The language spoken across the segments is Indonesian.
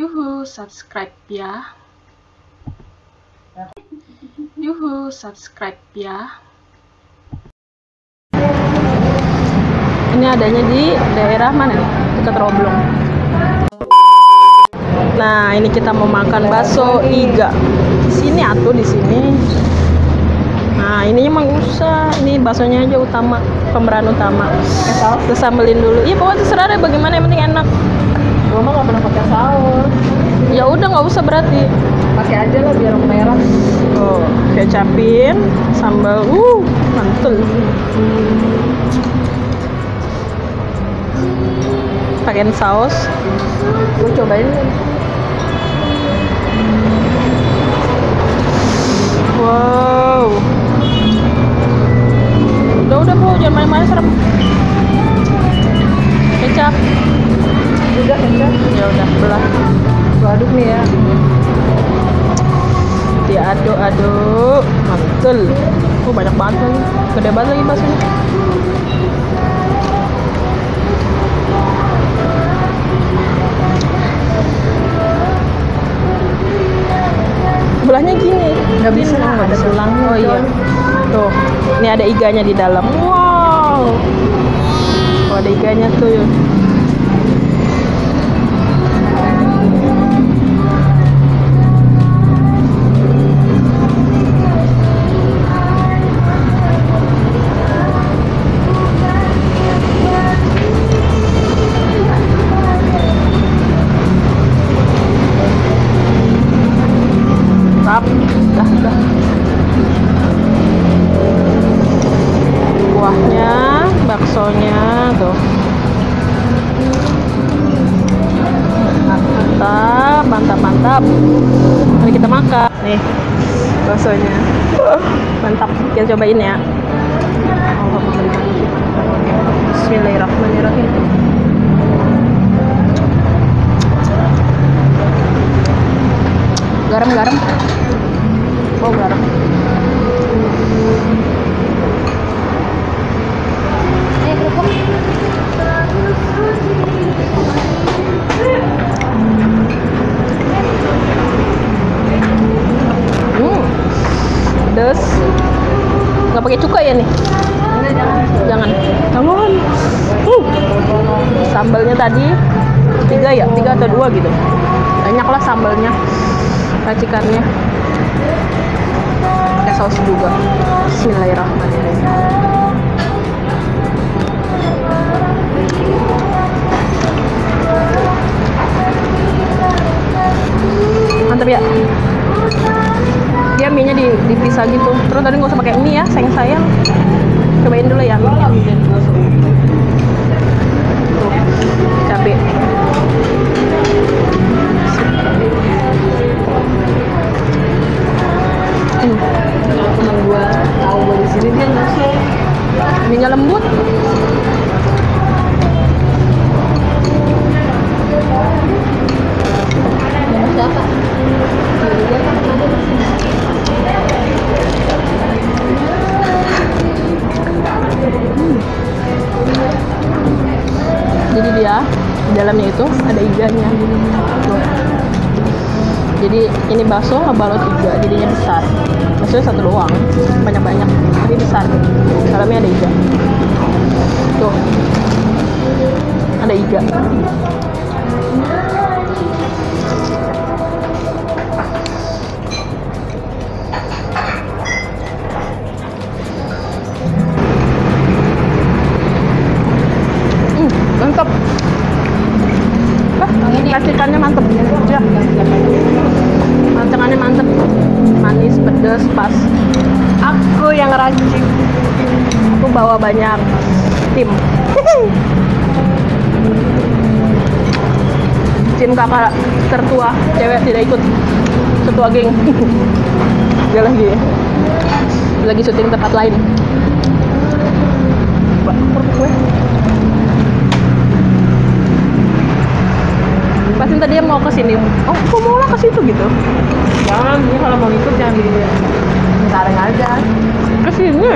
Yuhu, subscribe ya. Yuhu, subscribe ya. Ini adanya di daerah mana nih? Dekat Roblong. Nah, ini kita mau makan bakso iga. Di sini atau di sini. Nah, ininya mah usah. Ini baksonya aja utama, pemeran utama. Terus sambelin dulu. Iya, pokoknya terserah deh bagaimana, yang penting enak. Gua mah nggak pernah pakai saus. Ya udah, nggak usah berarti. Pakai aja lah biar merah. Oh, kecapin, sambal, mantul. Pakein saus. Gue cobain. Wow. Udah Bu, jangan main-main, serem. Kecap. Udah kecap. Ya udah, belah. Gua aduk nih ya. Diaduk-aduk, mantul. Banyak banget lagi, gede banget lagi baksonya. Belahnya gini, Nggak bisa, nggak ada bisa. tulangnya. Oh iya, tuh, ini ada iganya di dalam. Wow, oh, ada iganya tuh. Dah. Kuahnya, baksonya tuh. Mantap. Mari kita makan. Nih, baksonya. Mantap. Kita cobain ya. Bismillahirrahmanirrahim. Garam. Oh, garam. Kerupuk. Pedes. Nggak pakai cuka ya nih? Jangan. Sambalnya tadi 3 atau 2 gitu. Banyak lah sambalnya, racikannya. Pakai saus juga. Bismillahirrahmanirrahim. Mantap ya. Dia mie-nya dipisah gitu. Terus tadi nggak usah pakai mie ya, sayang. Cobain dulu ya mie-nya. Tuh, cabai. Temen gua tahu gua di sini dia masuk. Mie-nya lembut. Jadi dia di dalamnya itu ada iganya. Tuh. Jadi ini bakso ngebalot iga, jadinya besar. Baksonya satu doang, banyak-banyak, tapi besar. Dalamnya ada iga. Tuh, ada iga. Mantap. Racikannya mantep ya. Racikannya mantep, manis, pedas, pas. Aku yang racik. Aku bawa banyak tim. Tim kakak tertua, cewek tidak ikut. Ketua geng. Dia lagi syuting tempat lain. Pasti tadi dia mau ke sini. Oh, kok mau lah ke situ gitu? Jangan, ini kalau mau ikut jangan di sekarang aja. Ke sini.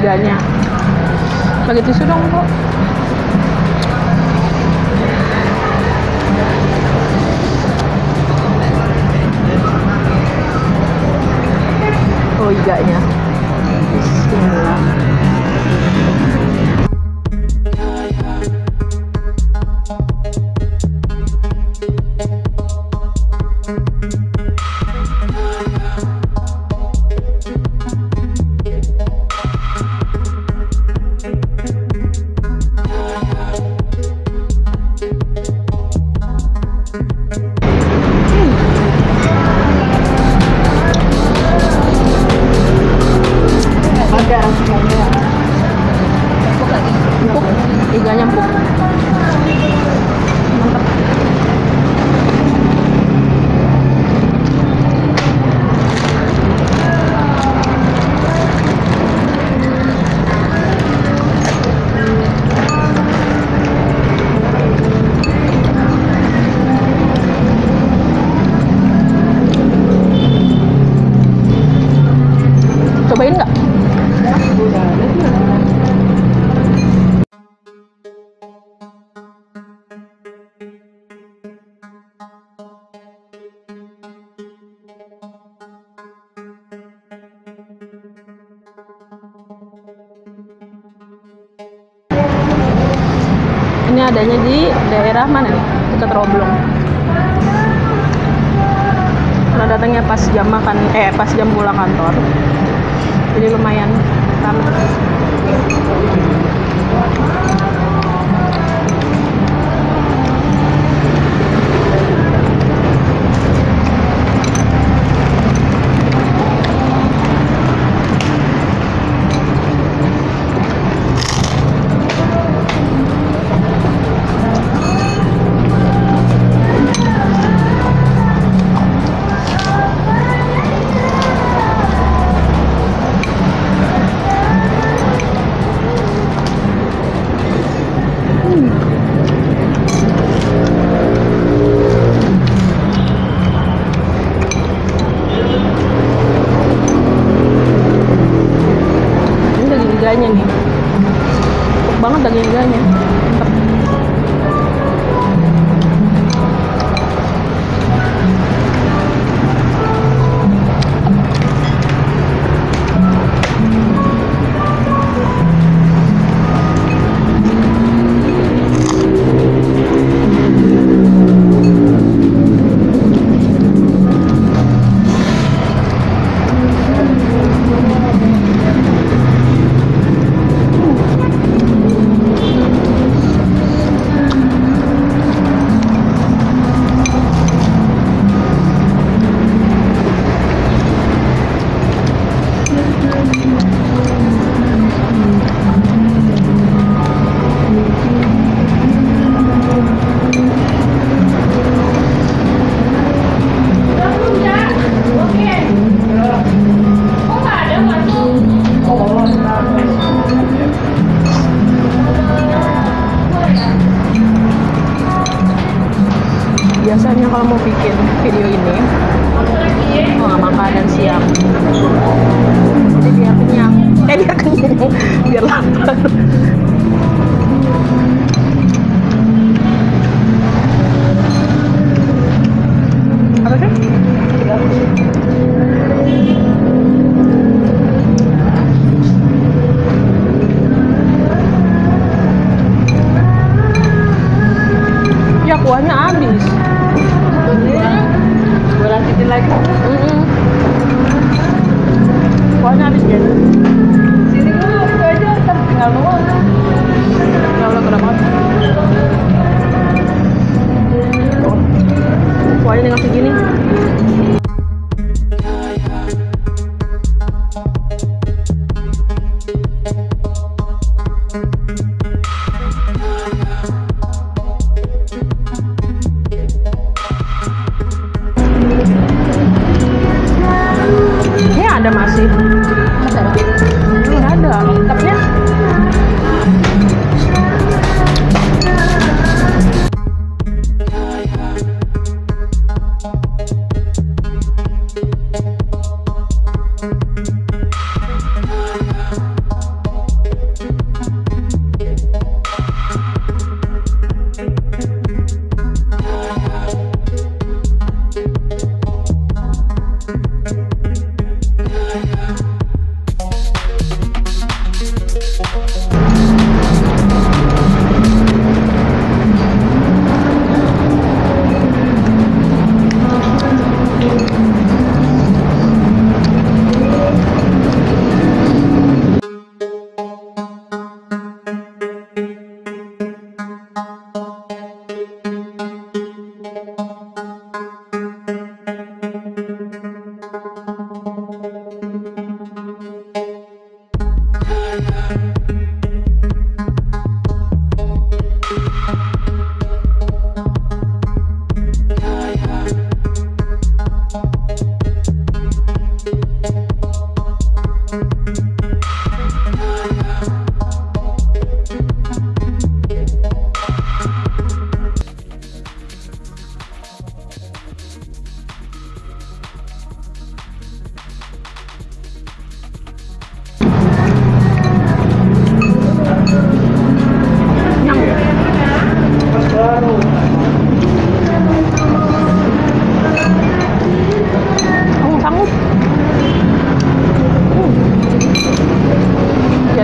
iganya. Bagi tisu dong kok. Oh, iganya. Bismillah. Empuk, iganya empuk. Mantap. Cobain nggak? Ini adanya di daerah mana nih? Dekat Roblong. Karena datangnya pas jam makan, pas jam pulang kantor. Jadi lumayan ramai. Iganya nih, empuk banget daging iganya. Mantap. Biasanya kalau mau bikin video ini nggak makan siang, jadi biar kenyang, biar lapar. Apa sih? Ya kuahnya habis. Gue lanjutin lagi. Kuahnya habis ya. Sini dulu, itu aja, tinggal nunggu. Ya Allah, keren banget. Kuahnya tinggal segini. Ini ada masih. Ada. Lengkapnya.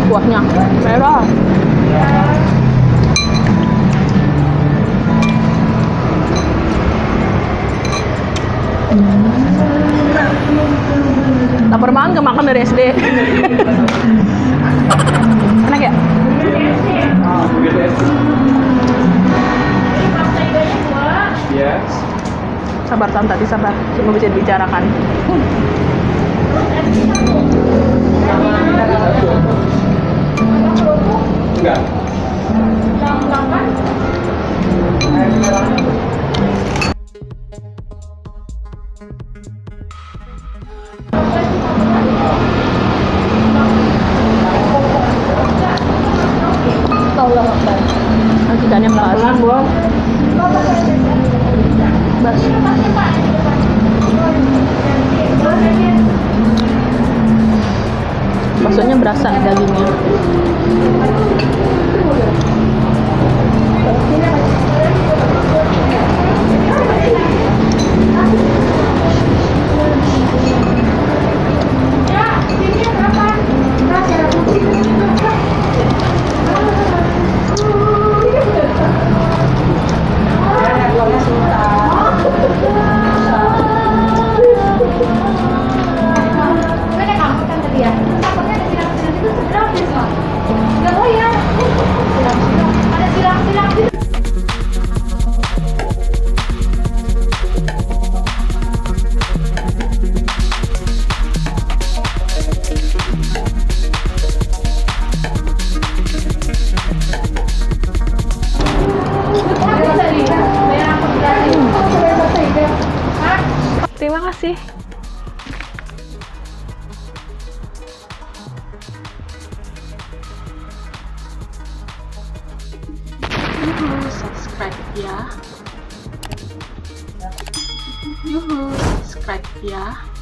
Kuahnya merah. Lapar banget gak makan dari SD. Enak ya? Sabar tante, sabar. Cuma bisa dibicarakan. Enggak. Ikannya pelan bos. Bas. Baksonya berasa dagingnya. Terima kasih. Subscribe ya. Subscribe ya.